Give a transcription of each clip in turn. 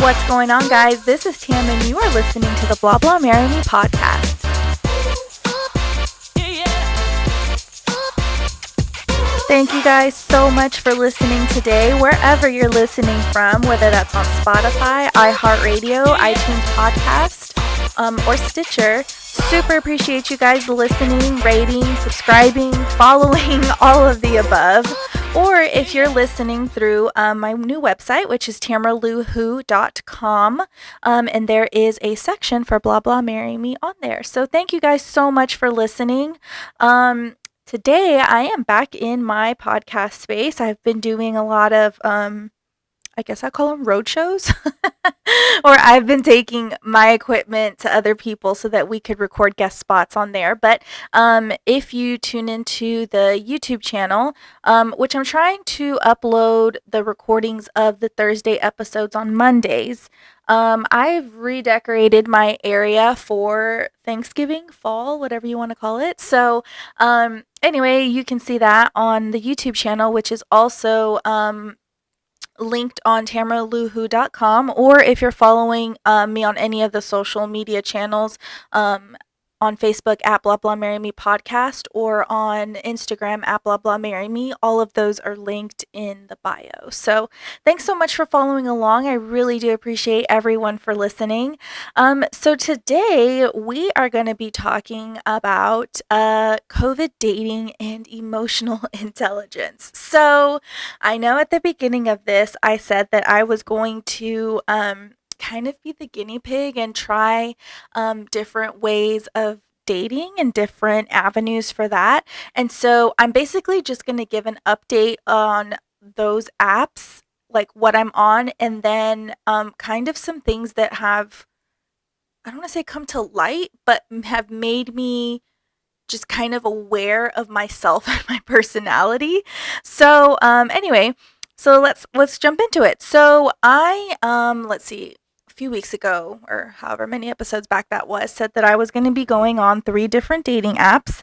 What's going on, guys? This is Tam, and you are listening to the Blah Blah Marry Me podcast. Thank you guys so much for listening today, wherever you're listening from, whether that's on Spotify, iHeartRadio, iTunes Podcast, or Stitcher. Super appreciate you guys listening, rating, subscribing, following, all of the above. Or if you're listening through my new website, which is tamaraluhu.com, and there is a section for Blah Blah Marry Me on there. So thank you guys so much for listening. Today, I am back in my podcast space. I've been doing a lot of, I guess I call them road shows, or I've been taking my equipment to other people so that we could record guest spots on there. But if you tune into the YouTube channel, which I'm trying to upload the recordings of the Thursday episodes on Mondays, I've redecorated my area for Thanksgiving, fall, whatever you want to call it. So anyway, you can see that on the YouTube channel, which is also linked on tamaraluhu.com, or if you're following me on any of the social media channels, on Facebook at Blah Blah Marry Me Podcast, or on Instagram at Blah Blah Marry Me. All of those are linked in the bio. So thanks so much for following along. I really do appreciate everyone for listening. So today we are going to be talking about COVID dating and emotional intelligence. So I know at the beginning of this, I said that I was going to kind of be the guinea pig and try different ways of dating and different avenues for that. And so I'm basically just going to give an update on those apps, like what I'm on, and then kind of some things that have, I don't want to say come to light, but have made me just kind of aware of myself and my personality. So anyway, so let's jump into it. So I let's see, a few weeks ago, or however many episodes back that was, said that I was going to be going on 3 different dating apps,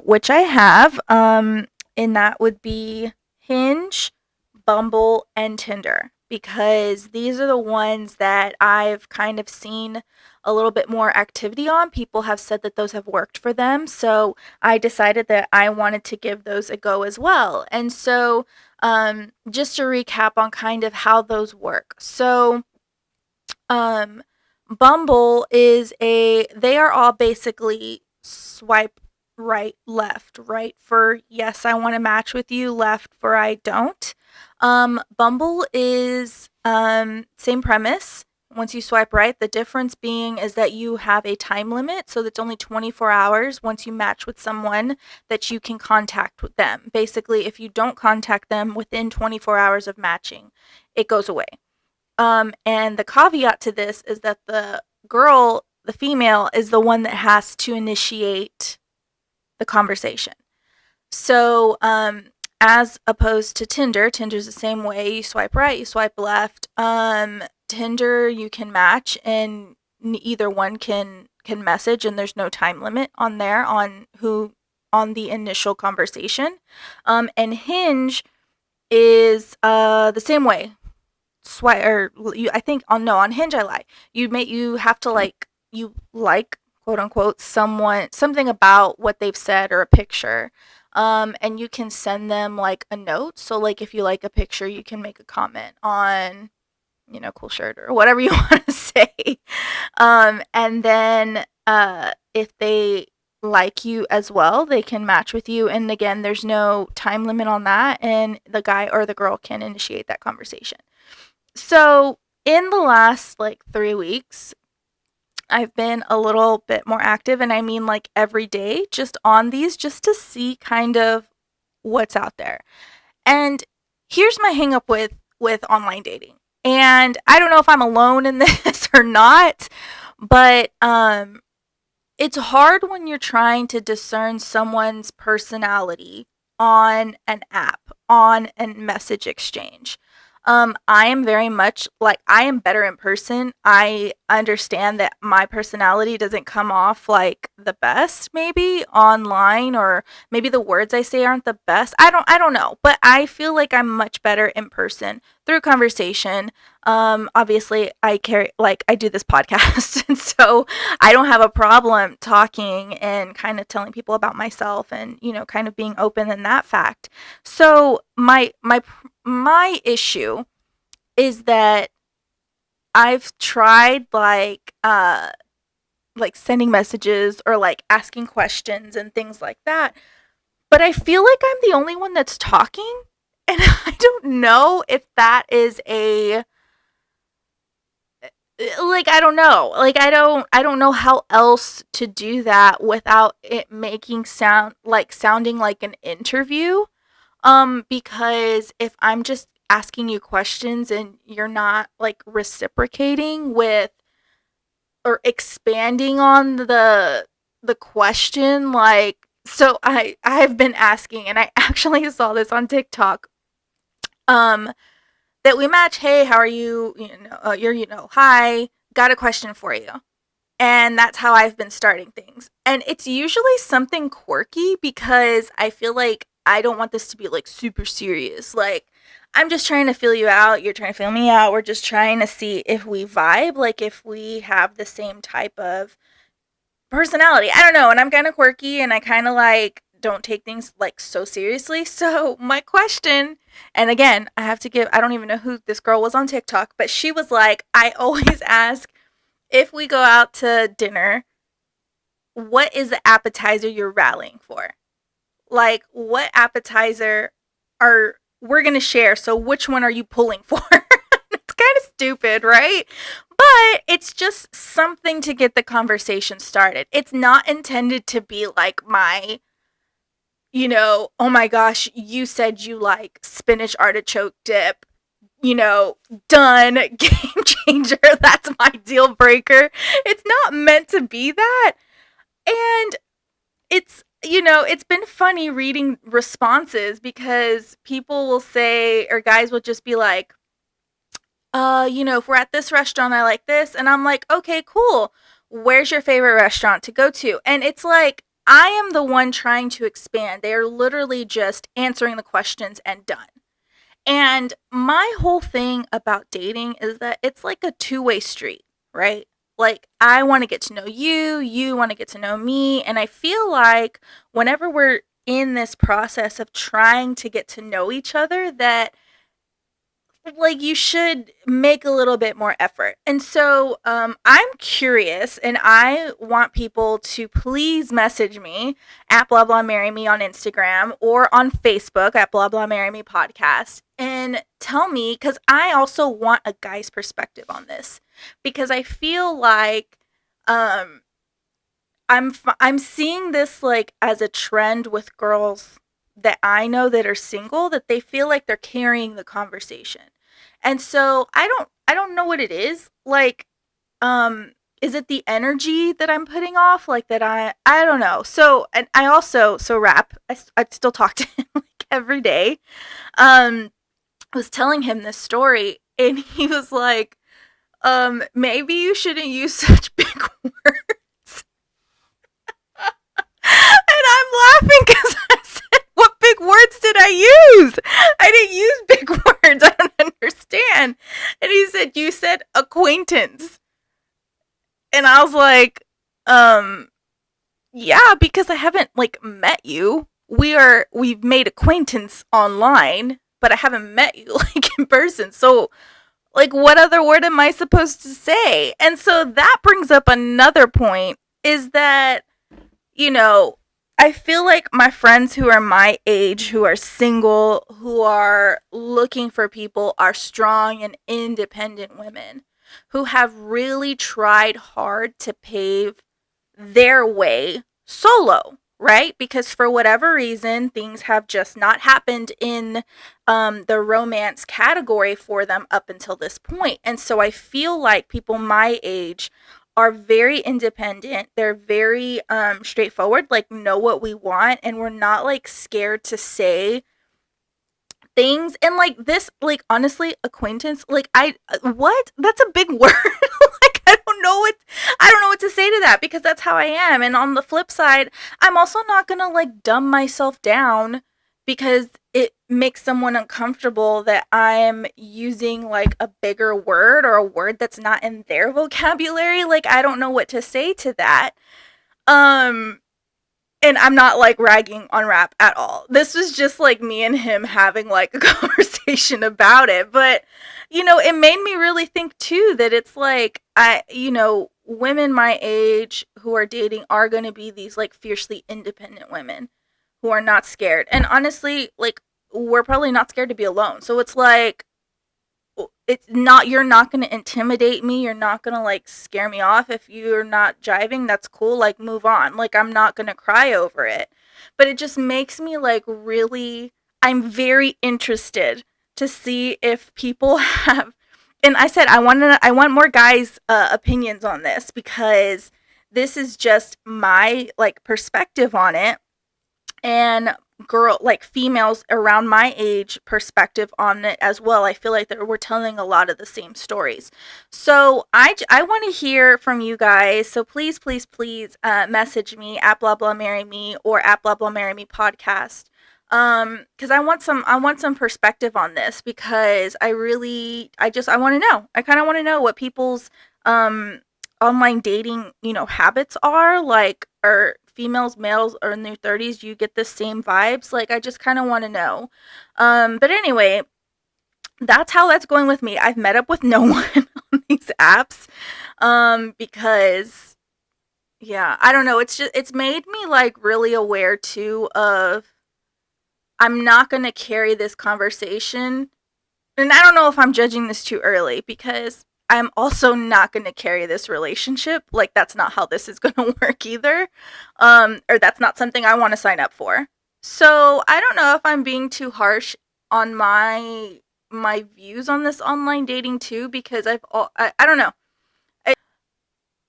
which I have, and that would be Hinge, Bumble, and Tinder, because these are the ones that I've kind of seen a little bit more activity on. People have said that those have worked for them, so I decided that I wanted to give those a go as well. And so just to recap on kind of how those work. So Bumble they are all basically swipe right, left, right for yes, I want to match with you, left for I don't. Bumble is same premise. Once you swipe right, the difference being is that you have a time limit, so that's only 24 hours once you match with someone that you can contact with them. Basically, if you don't contact them within 24 hours of matching, it goes away. And the caveat to this is that the female, is the one that has to initiate the conversation. So, as opposed to Tinder's the same way. You swipe right, you swipe left. Tinder, you can match, and either one can message, and there's no time limit on there on the initial conversation. And Hinge is the same way. Swipe, or I think on Hinge, I lie. You have to like quote unquote something about what they've said, or a picture. And you can send them like a note. So like if you like a picture, you can make a comment on, cool shirt or whatever you want to say. And then if they like you as well, they can match with you. And again, there's no time limit on that, and the guy or the girl can initiate that conversation. So in the last like 3 weeks, I've been a little bit more active, and I mean like every day, just on these, just to see kind of what's out there. And here's my hang up with online dating. And I don't know if I'm alone in this or not, but it's hard when you're trying to discern someone's personality on an app, on a message exchange. I am very much like I am better in person. I understand that my personality doesn't come off like the best maybe online, or maybe the words I say aren't the best. I don't know, but I feel like I'm much better in person through conversation. Obviously I do this podcast and so I don't have a problem talking and kind of telling people about myself and, kind of being open in that fact. So my issue is that I've tried like sending messages or like asking questions and things like that, but I feel like I'm the only one that's talking, and I don't know if that is a like I don't know. Like I don't know how else to do that without it making sounding like an interview. Because if I'm just asking you questions and you're not like reciprocating with or expanding on the question, like so I've been asking, and I actually saw this on TikTok. Um that we match, hey, how are you? Hi, got a question for you. And that's how I've been starting things. And it's usually something quirky because I feel like I don't want this to be like super serious. Like, I'm just trying to feel you out. You're trying to feel me out. We're just trying to see if we vibe, like if we have the same type of personality. I don't know. And I'm kind of quirky and I kind of like don't take things like so seriously. So, my question, and again, I don't even know who this girl was on TikTok, but she was like, I always ask if we go out to dinner, what is the appetizer you're rallying for? Like, what appetizer are we're gonna share? So, which one are you pulling for? It's kind of stupid, right? But it's just something to get the conversation started. It's not intended to be like oh my gosh, you said you like spinach artichoke dip, you know, done, game changer. That's my deal breaker. It's not meant to be that. And it's been funny reading responses because people will say, or guys will just be like, if we're at this restaurant, I like this. And I'm like, okay, cool. Where's your favorite restaurant to go to? And it's like, I am the one trying to expand. They are literally just answering the questions and done. And my whole thing about dating is that it's like a two-way street, right? Like, I want to get to know you, you want to get to know me. And I feel like whenever we're in this process of trying to get to know each other, that like you should make a little bit more effort. And so I'm curious and I want people to please message me at blah blah marry me on Instagram or on Facebook at blah blah marry me podcast and tell me, because I also want a guy's perspective on this, because I feel like um I'm seeing this like as a trend with girls that I know that are single, that they feel like they're carrying the conversation. And so I don't know what it is. Like is it the energy that I'm putting off, like that I don't know. So and I also so rap I still talk to him like every day. I was telling him this story and he was like, maybe you shouldn't use such big words. And I'm laughing because I said, what big words did I use? I didn't use big words. I don't understand. And he said, you said acquaintance. And I was like, um, yeah, because I haven't like met you. We've made acquaintance online, but I haven't met you like in person. So like what other word am I supposed to say? And so that brings up another point, is that you know, I feel like my friends who are my age, who are single, who are looking for people, are strong and independent women who have really tried hard to pave their way solo, right? Because for whatever reason, things have just not happened in the romance category for them up until this point. And so I feel like people my age are very independent. They're very straightforward, like know what we want, and we're not like scared to say things and like this, like honestly, acquaintance, like what? That's a big word. Like I don't know what to say to that because that's how I am. And on the flip side, I'm also not gonna like dumb myself down because it makes someone uncomfortable that I'm using like a bigger word or a word that's not in their vocabulary. Like I don't know what to say to that. Um and I'm not like ragging on rap at all. This was just like me and him having like a conversation about it. But, it made me really think too that it's like, women my age who are dating are going to be these like fiercely independent women who are not scared. And honestly, like, we're probably not scared to be alone. So it's like, it's not, you're not going to intimidate me, you're not going to like scare me off. If you're not jiving, that's cool, like move on, like I'm not going to cry over it. But it just makes me like really, I'm very interested to see if people have, and I said I want more guys opinions on this because this is just my like perspective on it, and like females around my age perspective on it as well. I feel like that we're telling a lot of the same stories. So I want to hear from you guys. So please message me at blah blah marry me or at blah blah marry me podcast. Because I want some perspective on this because I want to know. I kind of want to know what people's online dating, habits are like. Are females, males are in their 30s, you get the same vibes? Like I just kind of want to know. But anyway, that's how that's going with me. I've met up with no one on these apps because yeah, I don't know, it's made me like really aware too of I'm not going to carry this conversation. And I don't know if I'm judging this too early because I'm also not going to carry this relationship. Like that's not how this is going to work either. Or that's not something I want to sign up for. So I don't know if I'm being too harsh on my views on this online dating too because I don't know.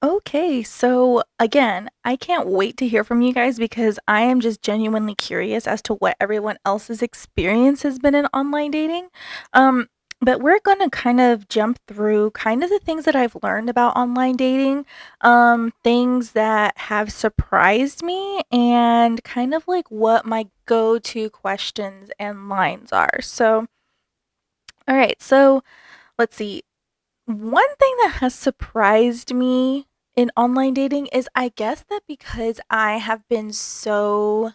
Okay, so again, I can't wait to hear from you guys because I am just genuinely curious as to what everyone else's experience has been in online dating. Um, but we're going to kind of jump through kind of the things that I've learned about online dating, things that have surprised me, and kind of like what my go-to questions and lines are. So, all right, so let's see. One thing that has surprised me in online dating is I guess that because I have been so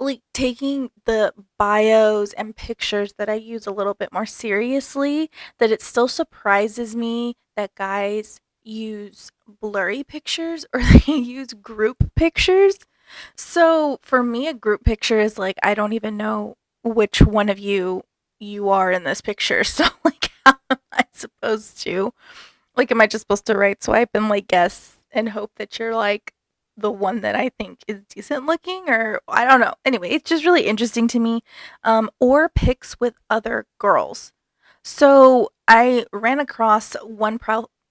like taking the bios and pictures that I use a little bit more seriously, that it still surprises me that guys use blurry pictures or they use group pictures. So for me, a group picture is like I don't even know which one of you are in this picture. So like how am I supposed to, like, am I just supposed to right swipe and like guess and hope that you're like the one that I think is decent looking, or I don't know. Anyway, it's just really interesting to me. Or pics with other girls. So I ran across one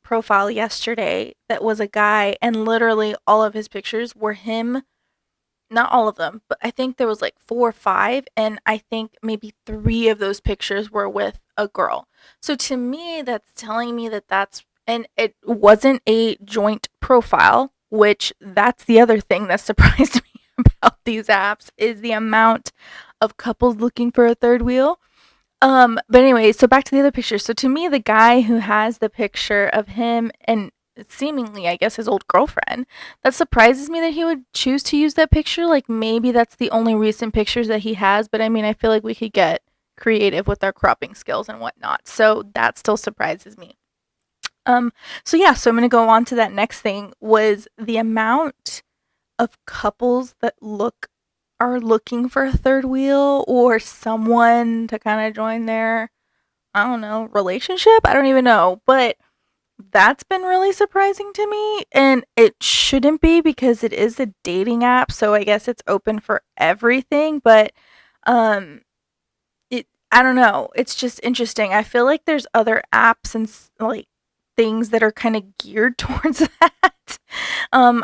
profile yesterday that was a guy, and literally all of his pictures were him. Not all of them, but I think there was like 4 or 5, and I think maybe 3 of those pictures were with a girl. So to me, that's telling me that and it wasn't a joint profile, which that's the other thing that surprised me about these apps is the amount of couples looking for a third wheel. But anyway, so back to the other picture. So to me, the guy who has the picture of him and seemingly, I guess, his old girlfriend, that surprises me that he would choose to use that picture. Like maybe that's the only recent pictures that he has, but I mean, I feel like we could get creative with our cropping skills and whatnot. So that still surprises me. So yeah, so I'm gonna go on to that next thing was the amount of couples that are looking for a third wheel or someone to kind of join their, I don't know, relationship. I don't even know, but that's been really surprising to me, and it shouldn't be because it is a dating app, so I guess it's open for everything, but um I don't know, it's just interesting. I feel like there's other apps and like things that are kind of geared towards that.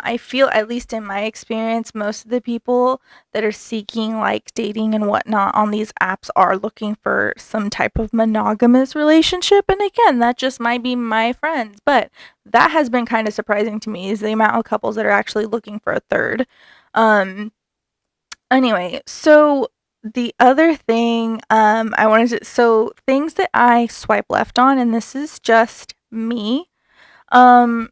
I feel, at least in my experience, most of the people that are seeking like dating and whatnot on these apps are looking for some type of monogamous relationship. And again, that just might be my friends, but that has been kind of surprising to me, is the amount of couples that are actually looking for a third. Um, anyway, so the other thing I wanted to, so things that I swipe left on, and this is just me. Um,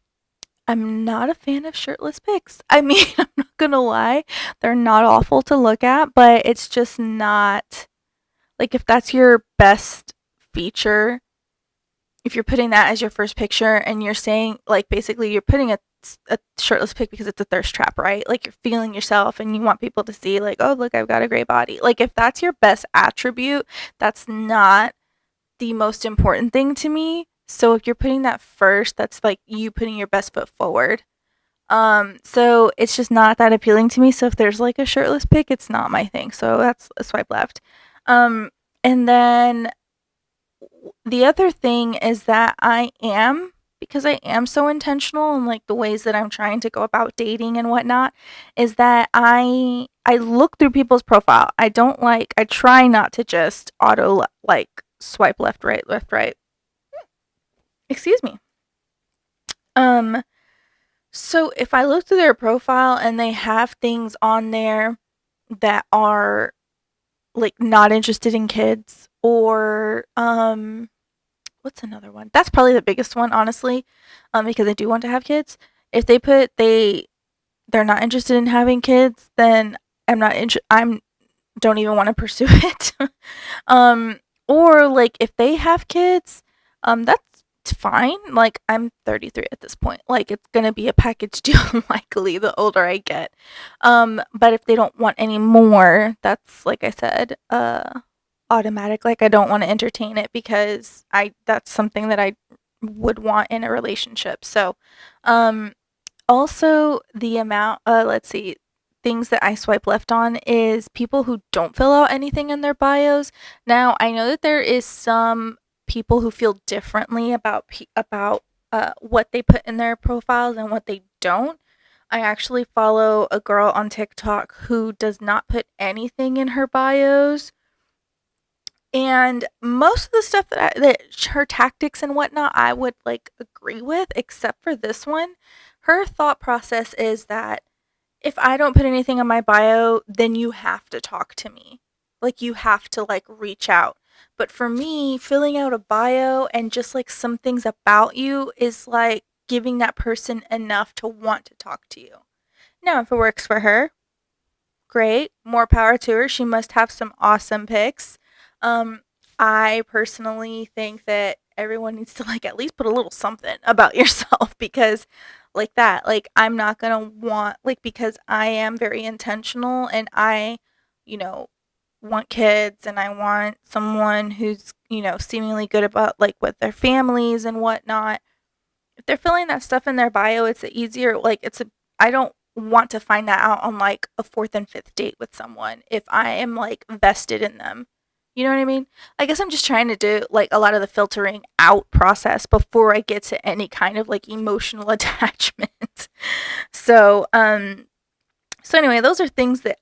I'm not a fan of shirtless pics. I mean, I'm not gonna lie, they're not awful to look at, but it's just not like, if that's your best feature, if you're putting that as your first picture and you're saying, like, basically you're putting a shirtless pic because it's a thirst trap, right? Like, you're feeling yourself and you want people to see, like, oh, look, I've got a great body. Like, if that's your best attribute, that's not the most important thing to me. So if you're putting that first, that's like you putting your best foot forward. So it's just not that appealing to me. So if there's like a shirtless pic, it's not my thing. So that's a swipe left. Um, and then the other thing is that because I am so intentional in like the ways that I'm trying to go about dating and whatnot, is that I look through people's profile. I try not to just like swipe left, right, left, right. Excuse me. Um, so if I look through their profile and they have things on there that are like not interested in kids, or what's another one? That's probably the biggest one, honestly, because I do want to have kids. If they put they're not interested in having kids, then I'm don't even want to pursue it. um, or like if they have kids, that's fine. Like, I'm 33 at this point. Like, it's gonna be a package deal likely the older I get. But if they don't want any more, that's, like I said, automatic. Like, I don't want to entertain it because I that's something that I would want in a relationship. So, um, also the amount, let's see, things that I swipe left on is people who don't fill out anything in their bios. Now, I know that there is some people who feel differently about what they put in their profiles and what they don't. I actually follow a girl on TikTok who does not put anything in her bios, and most of the stuff that her tactics and whatnot, I would like agree with, except for this one. Her thought process is that if I don't put anything in my bio, then you have to talk to me. Like, you have to like reach out. But for me, filling out a bio and just like some things about you is like giving that person enough to want to talk to you. Now, if it works for her, great. More power to her. She must have some awesome pics. Um, I personally think that everyone needs to like at least put a little something about yourself, because like that, like, I'm not gonna want, like, because I am very intentional and I, you know, want kids and I want someone who's, seemingly good about like with their families and whatnot. If they're filling that stuff in their bio, it's a easier, like, I don't want to find that out on like a fourth and fifth date with someone if I am like vested in them. You know what I mean? I guess I'm just trying to do like a lot of the filtering out process before I get to any kind of like emotional attachment. So, so anyway, those are things that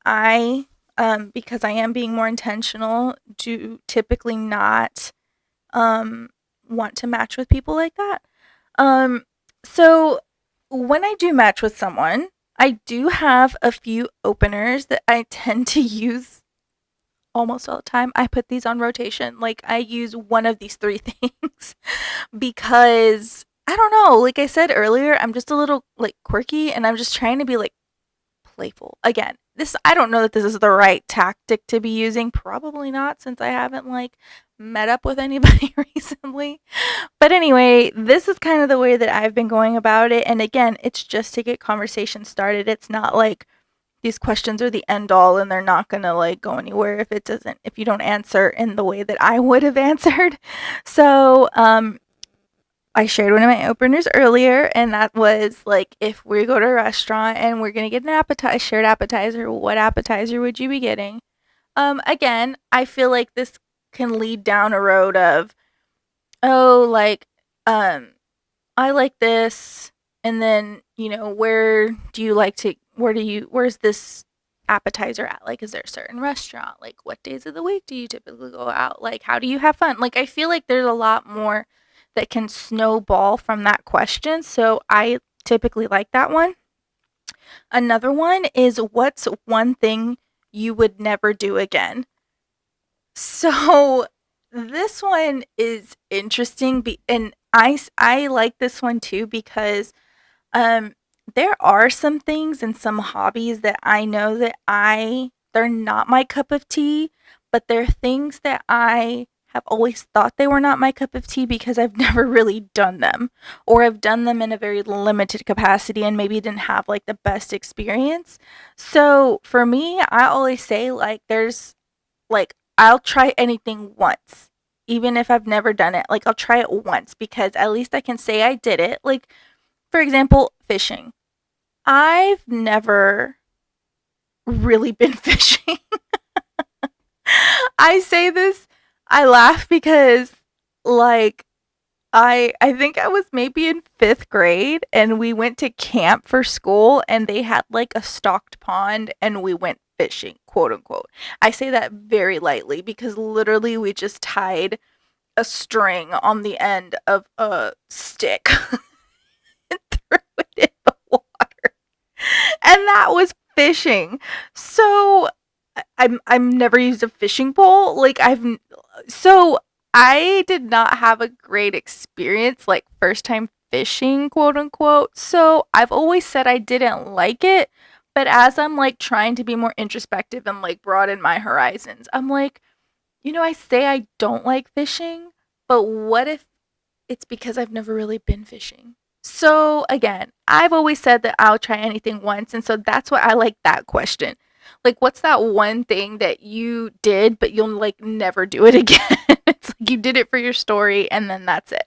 because I am being more intentional, do typically not um want to match with people like that. Um, so when I do match with someone, I do have a few openers that I tend to use almost all the time. I put these on rotation. Like, I use one of these three things because I don't know. Like I said earlier, I'm just a little like quirky and I'm just trying to be like playful. Again, I don't know that this is the right tactic to be using. Probably not, since I haven't like met up with anybody recently. But anyway, this is kind of the way that I've been going about it. And again, it's just to get conversation started. It's not like these questions are the end all and they're not going to like go anywhere if you don't answer in the way that I would have answered. So, I shared one of my openers earlier, and that was like, if we go to a restaurant and we're gonna get an shared appetizer, what appetizer would you be getting? Again, I feel like this can lead down a road of, oh, like, um, I like this, and then, where's this appetizer at? Like, is there a certain restaurant? Like, what days of the week do you typically go out? Like, how do you have fun? Like, I feel like there's a lot more that can snowball from that question. So I typically like that one. Another one is, what's one thing you would never do again? So this one is interesting, and I like this one too because um there are some things and some hobbies that I know that I they're not my cup of tea, but they're things that I have always thought they were not my cup of tea because I've never really done them, or I've done them in a very limited capacity and maybe didn't have like the best experience. So for me, I always say like I'll try anything once. Even if I've never done it, like I'll try it once because at least I can say I did it. Like, for example, fishing. I've never really been fishing. I say this, I laugh because like I think I was maybe in 5th grade and we went to camp for school and they had like a stocked pond and we went fishing, quote unquote. I say that very lightly because literally we just tied a string on the end of a stick and threw it in the water. And that was fishing. So I'm never used a fishing pole. So I did not have a great experience like first time fishing, quote unquote. So I've always said I didn't like it, but as I'm like trying to be more introspective and like broaden my horizons, I'm like, I say I don't like fishing, but what if it's because I've never really been fishing? So again, I've always said that I'll try anything once, and so that's why I like that question. Like, what's that one thing that you did, but you'll like never do it again? It's like you did it for your story, and then that's it.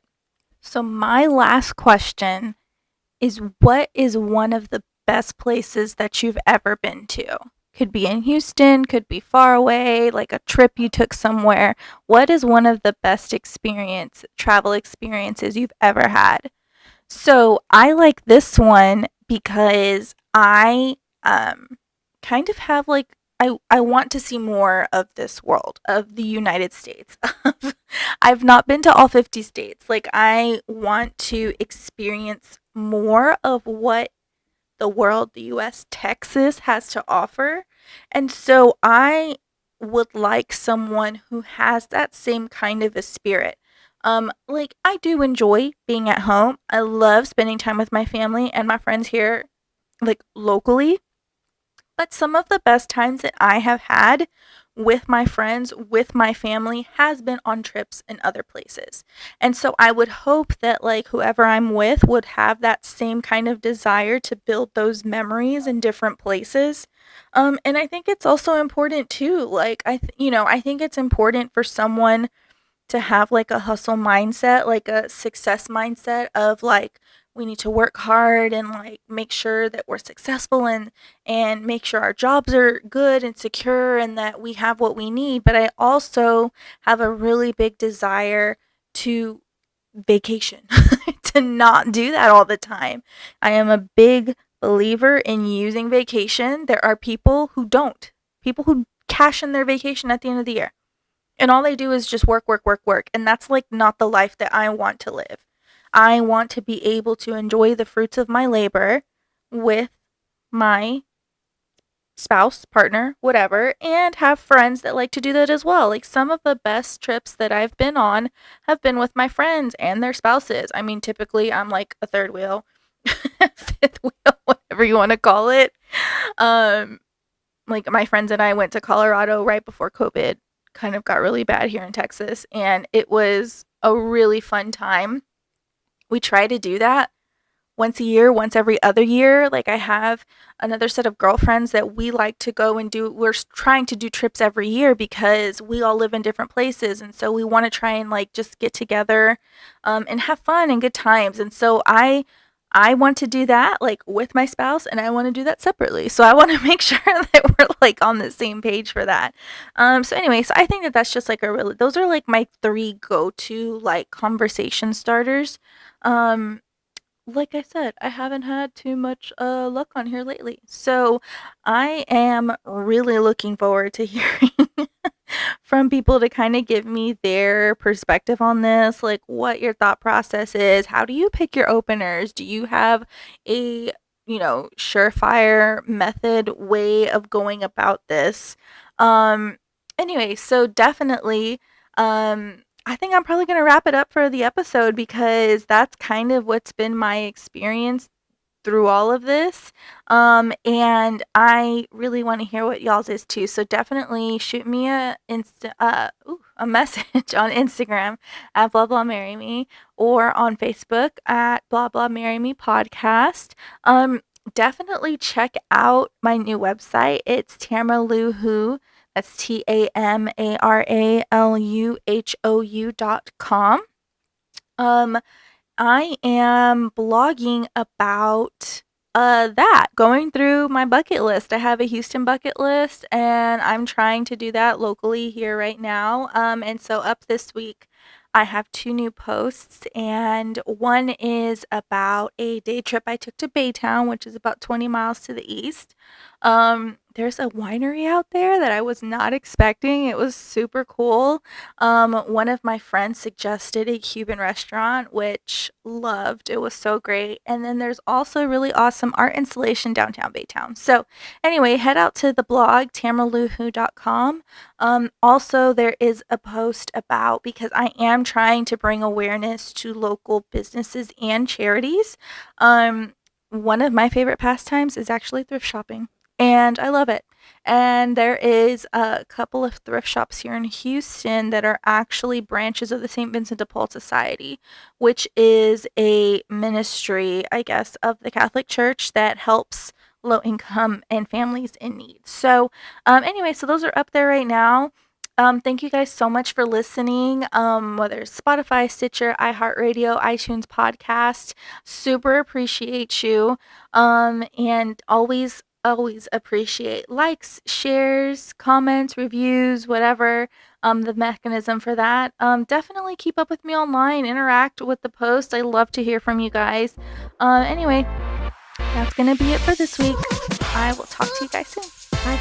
So my last question is, what is one of the best places that you've ever been to? Could be in Houston, could be far away, like a trip you took somewhere. What is one of the best travel experiences you've ever had? So I like this one because I kind of have like I want to see more of this world, of the United States. I've not been to all 50 states. Like I want to experience more of what the world, the US, Texas has to offer. And so I would like someone who has that same kind of a spirit. Like I do enjoy being at home. I love spending time with my family and my friends here, like locally. But some of the best times that I have had with my friends, with my family, has been on trips in other places. And so I would hope that, like, whoever I'm with would have that same kind of desire to build those memories in different places. And I think it's also important too. Like, I think it's important for someone to have like a hustle mindset, like a success mindset of like we need to work hard and like make sure that we're successful and make sure our jobs are good and secure and that we have what we need. But I also have a really big desire to vacation, to not do that all the time. I am a big believer in using vacation. There are people who don't. People who cash in their vacation at the end of the year and all they do is just work, work, work, work. And that's like not the life that I want to live. I want to be able to enjoy the fruits of my labor with my spouse, partner, whatever, and have friends that like to do that as well. Like some of the best trips that I've been on have been with my friends and their spouses. I mean, typically I'm like a third wheel, fifth wheel, whatever you want to call it. Um, like my friends and I went to Colorado right before COVID kind of got really bad here in Texas, and it was a really fun time. We try to do that once a year, once every other year. Like I have another set of girlfriends that we like to go and do. We're trying to do trips every year because we all live in different places, and so we want to try and like just get together and have fun and good times. And so I want to do that like with my spouse and I want to do that separately. So I want to make sure that we're like on the same page for that. So anyway, so I think that that's just like those are like my three go-to like conversation starters. Um like I said, I haven't had too much luck on here lately. So I am really looking forward to hearing from people to kind of give me their perspective on this, like what your thought process is. How do you pick your openers? Do you have a, surefire method way of going about this? Um anyway, so definitely I think I'm probably going to wrap it up for the episode because that's kind of what's been my experience through all of this. And I really want to hear what y'all's is too. So definitely shoot me a message on Instagram at blah blah marry me or on Facebook at blah blah marry me podcast. Um, Definitely check out my new website. It's Tamaraluhu. That's TAMARALUHOU.com. Um, I am blogging about that, going through my bucket list. I have a Houston bucket list and I'm trying to do that locally here right now. And so up this week I have two new posts, and one is about a day trip I took to Baytown, which is about 20 miles to the east. There's a winery out there that I was not expecting. It was super cool. One of my friends suggested a Cuban restaurant, which loved. It was so great. And then there's also a really awesome art installation downtown Baytown. So anyway, head out to the blog, tamaraluhu.com. Also, there is a post about, because I am trying to bring awareness to local businesses and charities. One of my favorite pastimes is actually thrift shopping, and I love it. And there is a couple of thrift shops here in Houston that are actually branches of the St. Vincent de Paul Society, which is a ministry, I guess, of the Catholic Church that helps low income and families in need. So, anyway, so those are up there right now. Thank you guys so much for listening. Whether it's Spotify, Stitcher, iHeartRadio, iTunes podcast, super appreciate you. And always appreciate likes, shares, comments, reviews, whatever the mechanism for that. Definitely keep up with me online, interact with the post. I love to hear from you guys. Anyway, that's gonna be it for this week. I will talk to you guys soon. Bye.